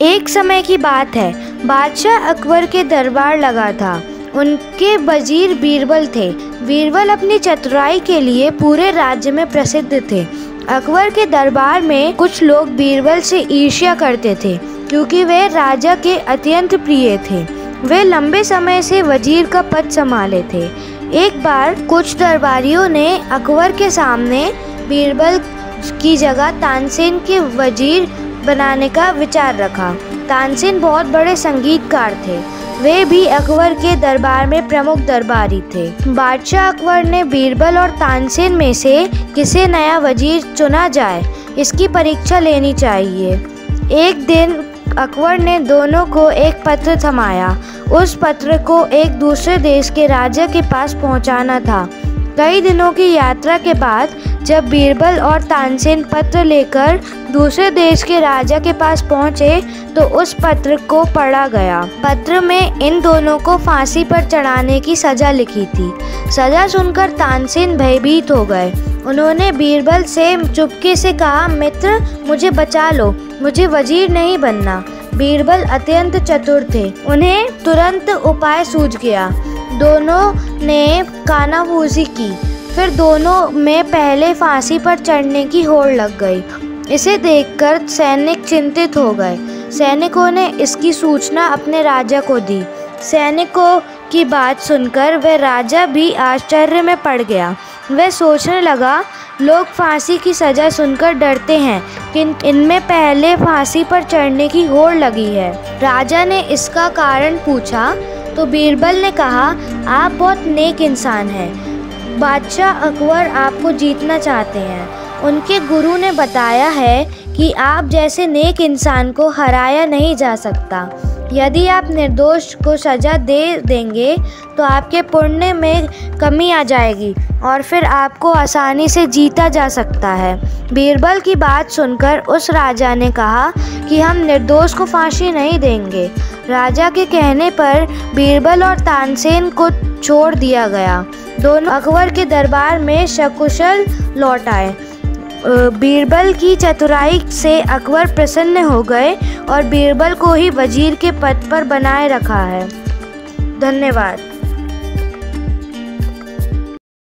एक समय की बात है, बादशाह अकबर के दरबार लगा था। उनके वजीर बीरबल थे। बीरबल अपनी चतुराई के लिए पूरे राज्य में प्रसिद्ध थे। अकबर के दरबार में कुछ लोग बीरबल से ईर्ष्या करते थे, क्योंकि वे राजा के अत्यंत प्रिय थे। वे लंबे समय से वजीर का पद संभाले थे। एक बार कुछ दरबारियों ने अकबर के सामने बीरबल की जगह तानसेन के वजीर बनाने का विचार रखा। तानसेन बहुत बड़े संगीतकार थे। वे भी अकबर के दरबार में प्रमुख दरबारी थे। बादशाह अकबर ने बीरबल और तानसेन में से किसे नया वजीर चुना जाए, इसकी परीक्षा लेनी चाहिए। एक दिन अकबर ने दोनों को एक पत्र थमाया। उस पत्र को एक दूसरे देश के राजा के पास पहुंचाना था। कई दिनों की यात्रा के बाद जब बीरबल और तानसेन पत्र लेकर दूसरे देश के राजा के पास पहुंचे तो उस पत्र को पढ़ा गया। पत्र में इन दोनों को फांसी पर चढ़ाने की सज़ा लिखी थी। सज़ा सुनकर तानसेन भयभीत हो गए। उन्होंने बीरबल से चुपके से कहा, मित्र, मुझे बचा लो, मुझे वजीर नहीं बनना। बीरबल अत्यंत चतुर थे। उन्हें तुरंत उपाय सूझ गया। दोनों ने कानाफूसी की। फिर दोनों में पहले फांसी पर चढ़ने की होड़ लग गई। इसे देखकर सैनिक चिंतित हो गए। सैनिकों ने इसकी सूचना अपने राजा को दी। सैनिकों की बात सुनकर वह राजा भी आश्चर्य में पड़ गया। वह सोचने लगा, लोग फांसी की सज़ा सुनकर डरते हैं, किंतु इनमें पहले फांसी पर चढ़ने की होड़ लगी है। राजा ने इसका कारण पूछा तो बीरबल ने कहा, आप बहुत नेक इंसान हैं। बादशाह अकबर आपको जीतना चाहते हैं। उनके गुरु ने बताया है कि आप जैसे नेक इंसान को हराया नहीं जा सकता। यदि आप निर्दोष को सज़ा दे देंगे तो आपके पुण्य में कमी आ जाएगी और फिर आपको आसानी से जीता जा सकता है। बीरबल की बात सुनकर उस राजा ने कहा कि हम निर्दोष को फांसी नहीं देंगे। राजा के कहने पर बीरबल और तानसेन को छोड़ दिया गया। दोनों अकबर के दरबार में सकुशल लौट आए। बीरबल की चतुराई से अकबर प्रसन्न हो गए और बीरबल को ही वजीर के पद पर बनाए रखा है। धन्यवाद।